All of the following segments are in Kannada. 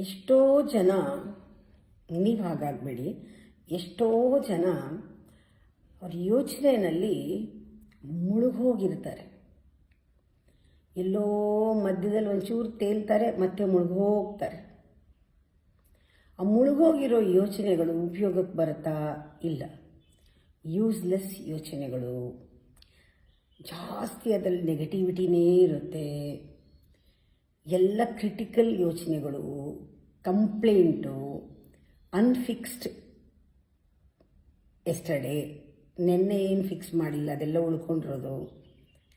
ಎಷ್ಟೋ ಜನ, ನೀವು ಹಾಗಾಗಬೇಡಿ, ಎಷ್ಟೋ ಜನ ಅವ್ರ ಯೋಚನೆಯಲ್ಲಿ ಮುಳುಗೋಗಿರ್ತಾರೆ. ಎಲ್ಲೋ ಮಧ್ಯದಲ್ಲಿ ಒಂಚೂರು ತೇಲ್ತಾರೆ, ಮತ್ತೆ ಮುಳುಗೋಗ್ತಾರೆ. ಆ ಮುಳುಗೋಗಿರೋ ಯೋಚನೆಗಳು ಉಪಯೋಗಕ್ಕೆ ಬರುತ್ತಾ? ಇಲ್ಲ. ಯೂಸ್ಲೆಸ್ ಯೋಚನೆಗಳು ಜಾಸ್ತಿ, ಅದರಲ್ಲಿ ನೆಗೆಟಿವಿಟಿನೇ ಇರುತ್ತೆ. ಎಲ್ಲ ಕ್ರಿಟಿಕಲ್ ಯೋಚನೆಗಳು, ಕಂಪ್ಲೇಂಟು, ಅನ್ಫಿಕ್ಸ್ಡ್ ಎಸ್ಟರ್ಡೇ, ನೆನ್ನೆ ಏನು ಫಿಕ್ಸ್ ಮಾಡಿಲ್ಲ ಅದೆಲ್ಲ ಉಳ್ಕೊಂಡಿರೋದು,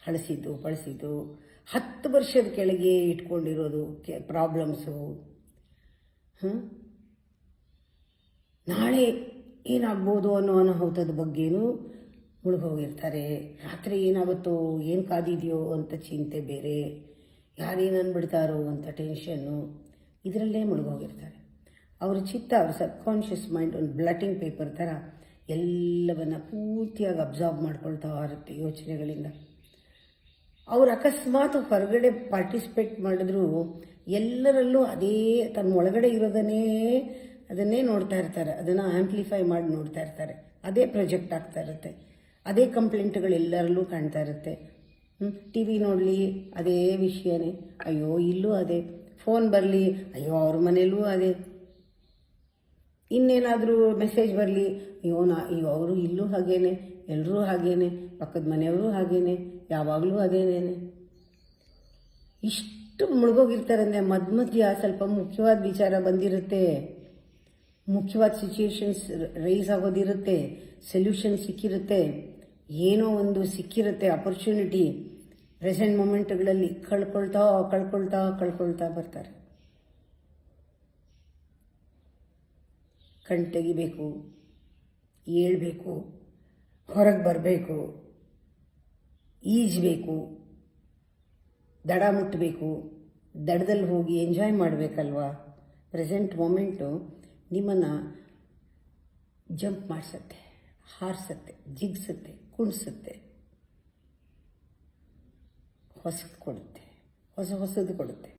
ಹಳಸಿದ್ದು ಬಳಸಿದ್ದು, 10 ವರ್ಷದ ಕೆಳಗೆ ಇಟ್ಕೊಂಡಿರೋದು ಪ್ರಾಬ್ಲಮ್ಸು. ನಾಳೆ ಏನಾಗ್ಬೋದು ಅನ್ನೋ ಅನಾಹುತದ ಬಗ್ಗೆನೂ ಮುಳುಗೋಗಿರ್ತಾರೆ. ರಾತ್ರಿ ಏನಾಗುತ್ತೋ, ಏನು ಕಾದಿದೆಯೋ ಅಂತ ಚಿಂತೆ ಬೇರೆ, ಯಾರೇನು ಅಂದ್ಬಿಡ್ತಾರೋ ಅಂತ ಟೆನ್ಷನ್ನು, ಇದರಲ್ಲೇ ಮುಳುಗೋಗಿರ್ತಾರೆ. ಅವ್ರ ಚಿತ್ತ, ಅವ್ರ ಸಬ್ಕಾನ್ಷಿಯಸ್ ಮೈಂಡ್ ಒಂದು ಬ್ಲಟಿಂಗ್ ಪೇಪರ್ ಥರ ಎಲ್ಲವನ್ನು ಪೂರ್ತಿಯಾಗಿ ಅಬ್ಸಾರ್ಬ್ ಮಾಡ್ಕೊಳ್ತಾ ಇರುತ್ತೆ ಯೋಚನೆಗಳಿಂದ. ಅವ್ರು ಅಕಸ್ಮಾತ್ ಹೊರಗಡೆ ಪಾರ್ಟಿಸಿಪೇಟ್ ಮಾಡಿದ್ರು ಎಲ್ಲರಲ್ಲೂ ಅದೇ ತನ್ನ ಒಳಗಡೆ ಅದನ್ನೇ ನೋಡ್ತಾ ಇರ್ತಾರೆ, ಅದನ್ನು ಆ್ಯಂಪ್ಲಿಫೈ ಮಾಡಿ ನೋಡ್ತಾ ಇರ್ತಾರೆ. ಅದೇ ಪ್ರೊಜೆಕ್ಟ್ ಆಗ್ತಾ ಇರುತ್ತೆ, ಅದೇ ಕಂಪ್ಲೇಂಟ್ಗಳು ಎಲ್ಲರಲ್ಲೂ ಕಾಣ್ತಾ ಇರುತ್ತೆ. ಟಿ ವಿ ನೋಡಲಿ ಅದೇ ವಿಷಯನೇ, ಅಯ್ಯೋ ಇಲ್ಲೂ ಅದೇ, ಫೋನ್ ಬರಲಿ ಅಯ್ಯೋ ಅವ್ರ ಮನೇಲೂ ಅದೇ, ಇನ್ನೇನಾದರೂ ಮೆಸೇಜ್ ಬರಲಿ ಅಯ್ಯೋ ಅವರು ಇಲ್ಲೂ ಹಾಗೇನೆ, ಎಲ್ಲರೂ ಹಾಗೇನೆ, ಪಕ್ಕದ ಮನೆಯವರು ಹಾಗೇನೆ, ಯಾವಾಗಲೂ ಅದೇನೇನೆ. ಇಷ್ಟು ಮುಳುಗೋಗಿರ್ತಾರೆ ಅಂದರೆ ಮಧ್ಯ ಸ್ವಲ್ಪ ಮುಖ್ಯವಾದ ವಿಚಾರ ಬಂದಿರುತ್ತೆ, ಮುಖ್ಯವಾದ ಸಿಚುಯೇಷನ್ಸ್ ರೈಸ್ ಆಗೋದಿರುತ್ತೆ, ಸೊಲ್ಯೂಷನ್ ಸಿಕ್ಕಿರುತ್ತೆ, ಏನೋ ಒಂದು ಸಿಕ್ಕಿರುತ್ತೆ ಆಪರ್ಚುನಿಟಿ. ಪ್ರೆಸೆಂಟ್ ಮೊಮೆಂಟ್ಗಳಲ್ಲಿ ಕಳ್ಕೊಳ್ತಾ ಬರ್ತಾರೆ. ಕಣ್ ತೆಗಿಬೇಕು, ಏಳಬೇಕು, ಹೊರಗೆ ಬರಬೇಕು, ಈಜಬೇಕು, ದಡ ಮುಟ್ಟಬೇಕು, ದಡದಲ್ಲಿ ಹೋಗಿ ಎಂಜಾಯ್ ಮಾಡಬೇಕಲ್ವಾ. ಪ್ರೆಸೆಂಟ್ ಮೊಮೆಂಟು ನಿಮ್ಮನ್ನು ಜಂಪ್ ಮಾಡಿಸುತ್ತೆ, ಹಾರಿಸುತ್ತೆ, ಜಿಗ್ಸುತ್ತೆ, ಕುಣಿಸುತ್ತೆ, ಹೊಸದು ಕೊಡುತ್ತೆ, ಹೊಸದು ಕೊಡುತ್ತೆ.